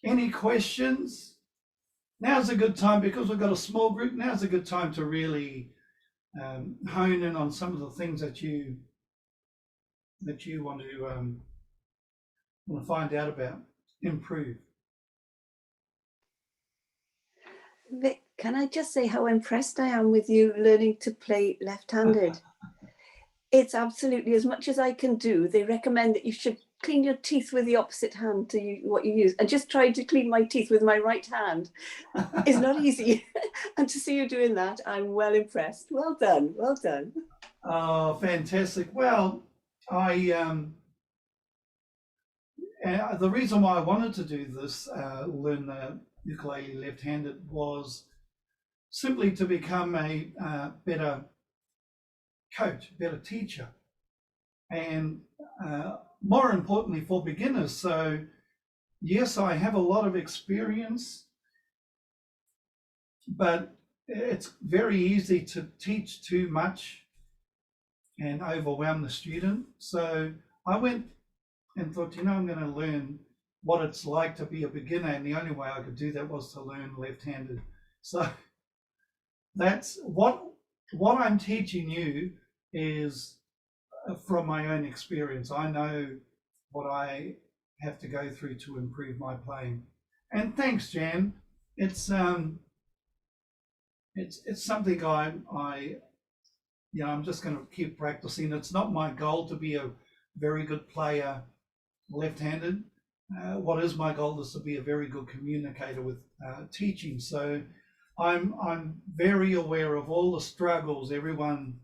Any questions? Now's a good time because we've got a small group. Now's a good time to really hone in on some of the things that you want to find out about, improve. Vic, can I just say how impressed I am with you learning to play left-handed? It's absolutely, as much as I can do, they recommend that you should clean your teeth with the opposite hand to what you use. And just trying to clean my teeth with my right hand is not easy. And to see you doing that, I'm well impressed. Well done, well done. Oh, fantastic. Well, the reason why I wanted to do this, learn the ukulele left-handed, was simply to become a better coach, better teacher, and more importantly for beginners. So yes, I have a lot of experience, but it's very easy to teach too much and overwhelm the student. So I went and thought, I'm going to learn what it's like to be a beginner, and the only way I could do that was to learn left-handed. So that's what I'm teaching you is from my own experience. I know what I have to go through to improve my playing. And thanks, Jan. It's something I'm just going to keep practicing. It's not my goal to be a very good player left-handed. What is my goal is to be a very good communicator with teaching. So I'm very aware of all the struggles everyone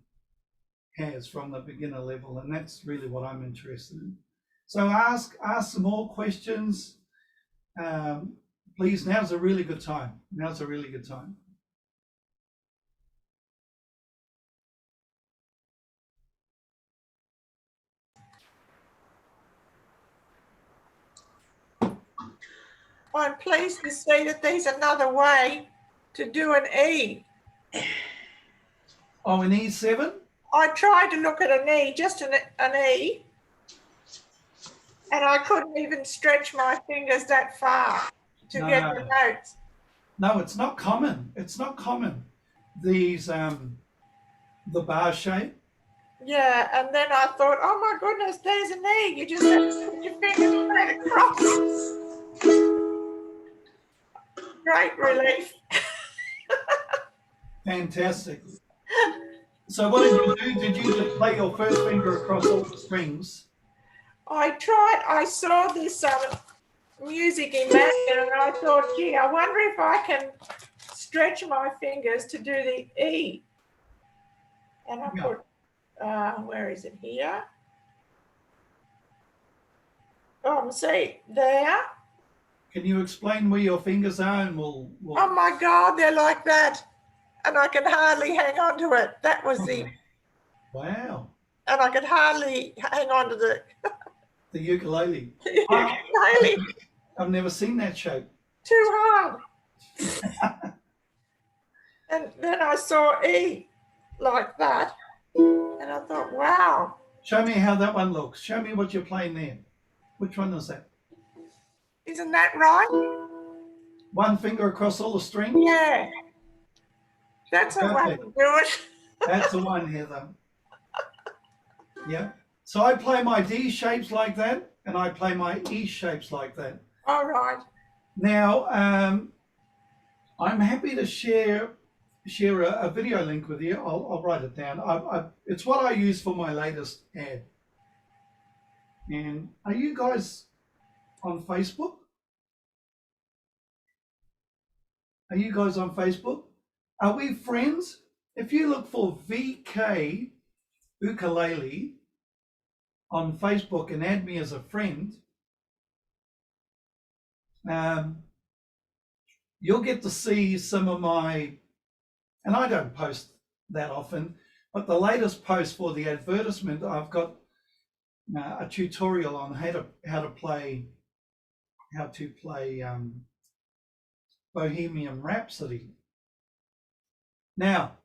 has from the beginner level, and that's really what I'm interested in. So ask some more questions, please. Now's a really good time. I'm pleased to see that there's another way to do an E. Oh, an E7? I tried to look at an E, just an E, and I couldn't even stretch my fingers that far to get the notes. No, it's not common. It's not common. These, the bar shape. Yeah, and then I thought, oh my goodness, there's an E. You just have to put your fingers straight across. Great relief. Fantastic. So what did you do? Did you just play your first finger across all the strings? I tried. I saw this music in that, and I thought, gee, I wonder if I can stretch my fingers to do the E. And I Yeah. put, where is it here? See, there. Can you explain where your fingers are, and we'll Oh my God, they're like that. And I can hardly hang on to it. That was the, Wow. and I could hardly hang on to the The ukulele. ukulele. I've never seen that shape. Too hard. And then I saw E like that. And I thought, wow. Show me how that one looks. Show me what you're playing there. Which one is that? Isn't that right? One finger across all the strings? Yeah. That's a way to do it. That's the one, Heather. Yeah. So I play my D shapes like that, and I play my E shapes like that. All right. Now, I'm happy to share a video link with you. I'll write it down. It's what I use for my latest ad. And are you guys on Facebook? Are you guys on Facebook? Are we friends? If you look for VK Ukulele on Facebook and add me as a friend, you'll get to see some of my, and I don't post that often, but the latest post for the advertisement, I've got a tutorial on how to play Bohemian Rhapsody. Now,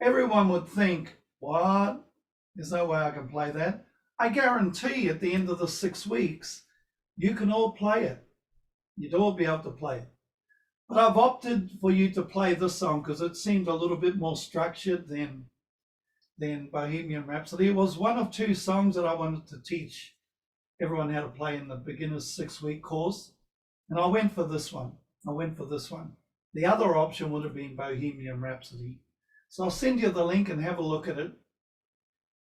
everyone would think, what? There's no way I can play that. I guarantee at the end of the 6 weeks, you can all play it. You'd all be able to play it. But I've opted for you to play this song because it seemed a little bit more structured than Bohemian Rhapsody. It was one of 2 songs that I wanted to teach everyone how to play in the beginner's 6-week course. And I went for this one. The other option would have been Bohemian Rhapsody. So I'll send you the link and have a look at it.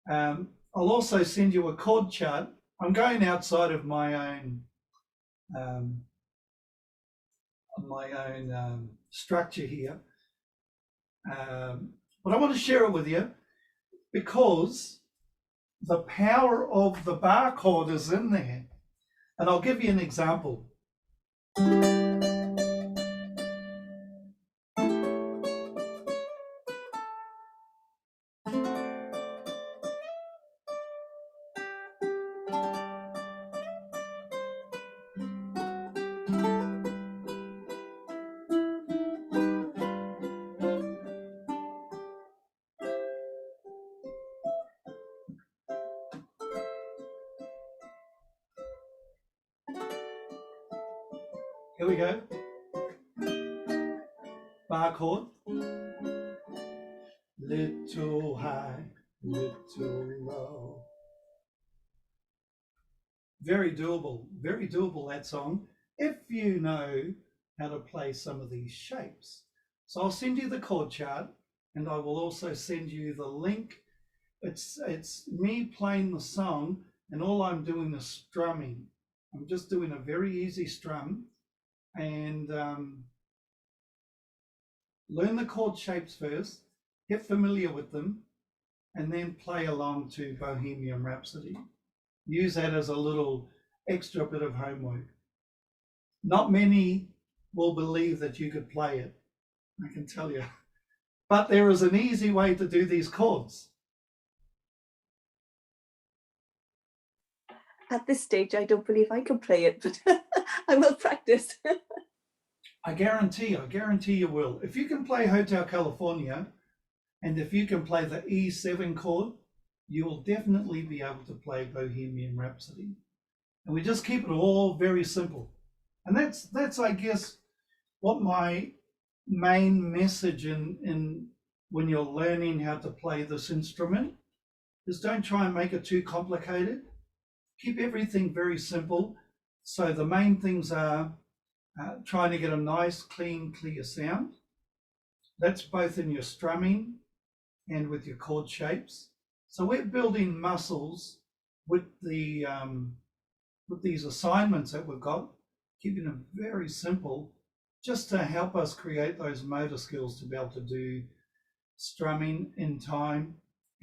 I'll also send you a chord chart. I'm going outside of my own structure here, but I want to share it with you because the power of the bar chord is in there. And I'll give you an example. Here we go. Bar chord. Little high, little low. Very doable that song, if you know how to play some of these shapes. So I'll send you the chord chart, and I will also send you the link. It's me playing the song, and all I'm doing is strumming. I'm just doing a very easy strum, and learn the chord shapes first, get familiar with them, and then play along to Bohemian Rhapsody. Use that as a little extra bit of homework. Not many will believe that you could play it, I can tell you. But there is an easy way to do these chords. At this stage, I don't believe I can play it, but I will practice. I guarantee you will. If you can play Hotel California, and if you can play the E7 chord, you will definitely be able to play Bohemian Rhapsody. And we just keep it all very simple. And that's I guess, what my main message in when you're learning how to play this instrument is, don't try and make it too complicated. Keep everything very simple. So the main things are trying to get a nice, clean, clear sound. That's both in your strumming and with your chord shapes. So we're building muscles with the with these assignments that we've got. keeping it very simple, just to help us create those motor skills to be able to do strumming in time,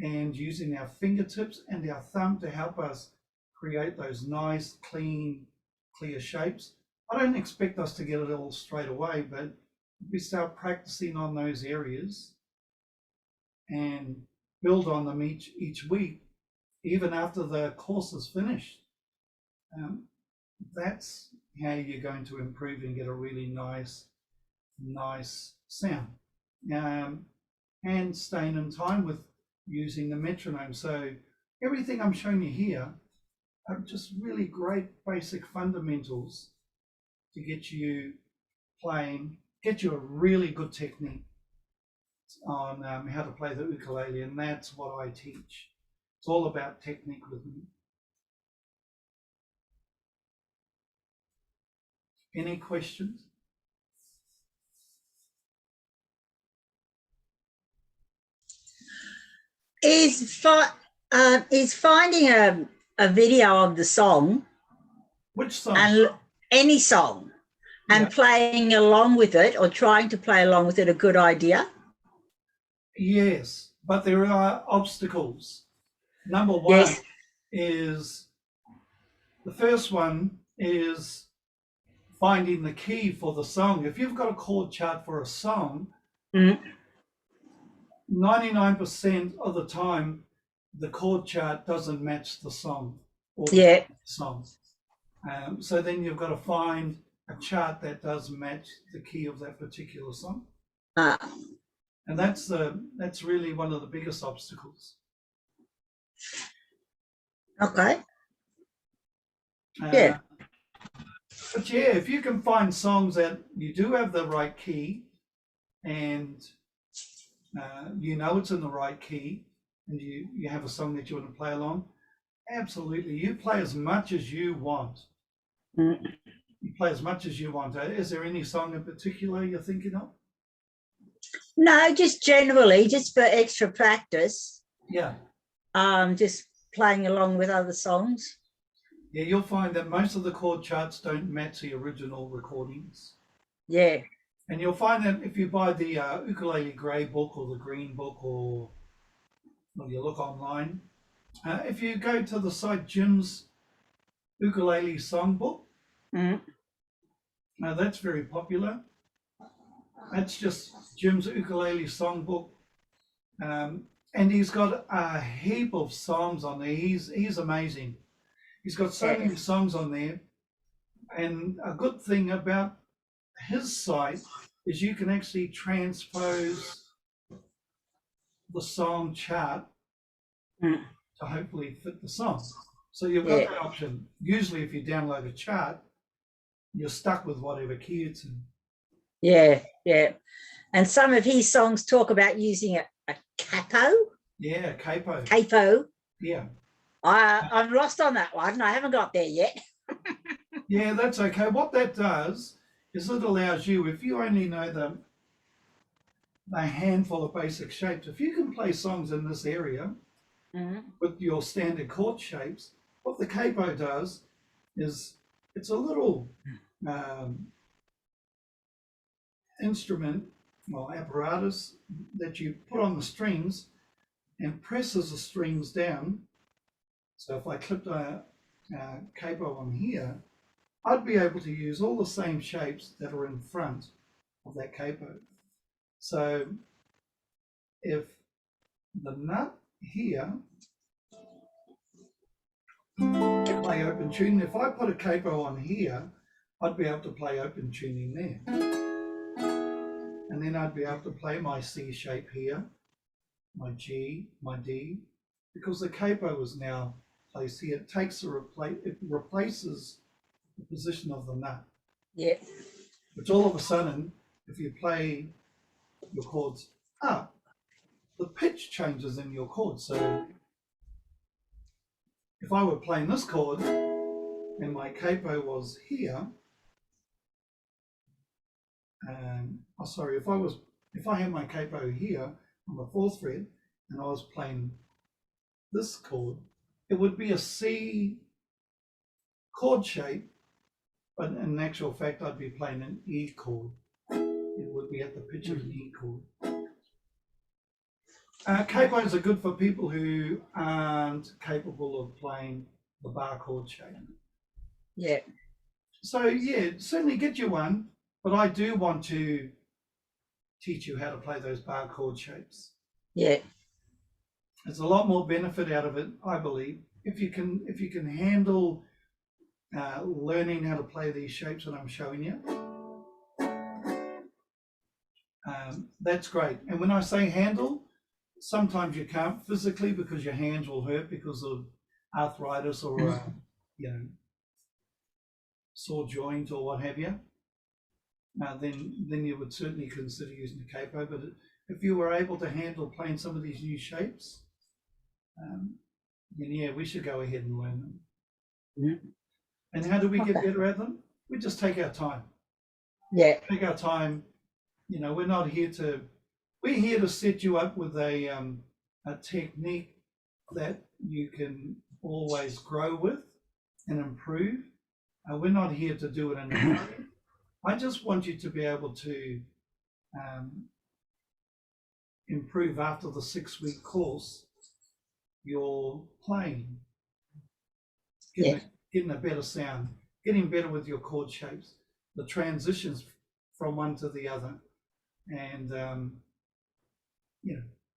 and using our fingertips and our thumb to help us create those nice, clean, clear shapes. I don't expect us to get it all straight away, but if we start practicing on those areas and build on them each week, even after the course is finished, that's how you're going to improve and get a really nice sound. And staying in time with using the metronome. So everything I'm showing you here are just really great basic fundamentals to get you playing, get you a really good technique on how to play the ukulele, and that's what I teach. It's all about technique with me. Any questions? Is finding a video of the song, Which song? and any song, and playing along with it or trying to play along with it a good idea? Yes, but there are obstacles. Number one is, the first one is finding the key for the song. If you've got a chord chart for a song, 99% of the time, the chord chart doesn't match the song or the song. So then you've got to find a chart that does match the key of that particular song. And that's really one of the biggest obstacles. Okay. But yeah, if you can find songs that you do have the right key, and you know it's in the right key, and you have a song that you want to play along, absolutely, you play as much as you want. You play as much as you want. Is there any song in particular you're thinking of? No, just generally, just for extra practice. Yeah. Just playing along with other songs. Yeah, you'll find that most of the chord charts don't match the original recordings. Yeah. And you'll find that if you buy the ukulele grey book or the green book, or you look online, if you go to the site Jim's Ukulele Songbook, that's very popular. That's just Jim's Ukulele Songbook. And he's got a heap of songs on there. He's amazing. He's got so many songs on there. And a good thing about his site is you can actually transpose the song chart to hopefully fit the song. So you've got that option. Usually if you download a chart, you're stuck with whatever key it's in. Yeah. And some of his songs talk about using a capo. Yeah, capo. Capo. Yeah. I'm lost on that one. I haven't got there yet. Yeah, that's okay. What that does is it allows you, if you only know the handful of basic shapes, if you can play songs in this area with your standard chord shapes, what the capo does is it's a little instrument, apparatus that you put on the strings and presses the strings down. So if I clipped a capo on here, I'd be able to use all the same shapes that are in front of that capo. So if the nut here, play open tuning, if I put a capo on here, I'd be able to play open tuning there. And then I'd be able to play my C shape here, my G, my D, because the capo is now placed here. It takes it replaces the position of the nut. Yeah. Which all of a sudden, if you play your chords up, the pitch changes in your chord. So if I were playing this chord and my capo was here, if I had my capo here on the 4th fret and I was playing this chord, it would be a C chord shape but in actual fact, I'd be playing an E chord. It would be at the pitch of an E chord. Capos are good for people who aren't capable of playing the bar chord shape. Yeah. So yeah, certainly get you one, but I do want to teach you how to play those bar chord shapes. Yeah. There's a lot more benefit out of it, I believe, if you can handle learning how to play these shapes that I'm showing you. That's great. And when I say handle, sometimes you can't physically because your hands will hurt because of arthritis or sore joint or what have you. Then you would certainly consider using the capo. But if you were able to handle playing some of these new shapes, then yeah, we should go ahead and learn them. Yeah. And how do we get better at them? We just take our time. Yeah. Take our time. You know, we're here to set you up with a technique that you can always grow with and improve. We're not here to do it in a hurry. I just want you to be able to improve after the 6-week course. You're playing, getting a better sound, getting better with your chord shapes, the transitions from one to the other, and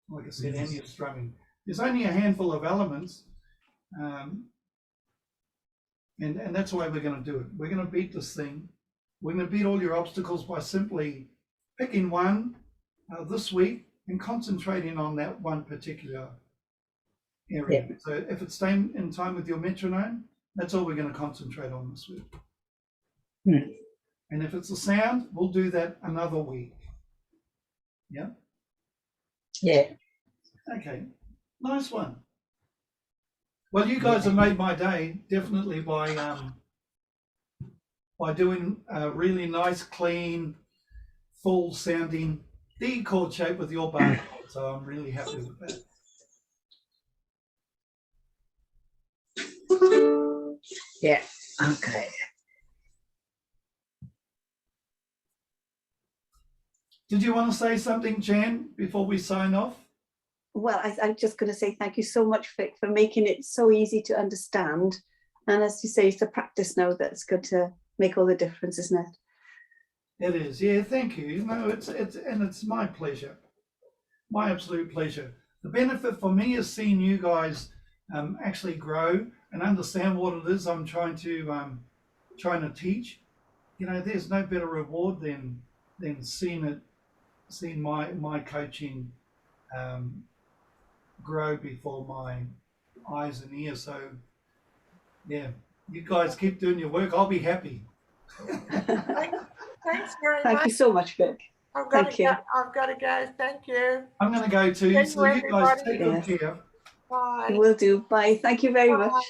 like I said, and your strumming. There's only a handful of elements, and that's the way we're going to do it. We're going to beat this thing. We're going to beat all your obstacles by simply picking one this week and concentrating on that one particular area. Yeah. So if it's staying in time with your metronome, that's all we're going to concentrate on this week. Mm. And if it's a sound, we'll do that another week. Yeah? Yeah. Okay. Nice one. Well, you guys have made my day, definitely, by doing a really nice, clean, full sounding D chord shape with your bar chord. So I'm really happy with that. Yeah. Okay. Did you want to say something, Jan, before we sign off? Well, I'm just going to say thank you so much, Vic, for making it so easy to understand. And as you say, it's the practice now that's going to make all the difference, isn't it? It is, yeah. Thank you. No, it's my pleasure, my absolute pleasure. The benefit for me is seeing you guys actually grow and understand what it is I'm trying to teach. You know, there's no better reward than seeing my coaching grow before my eyes and ears. So yeah, you guys keep doing your work. I'll be happy. Thanks very much. Thank you so much, Vic. I've got to go. Thank you. I'm going to go too. So you guys take good care. Bye. You will do. Bye. Thank you very much.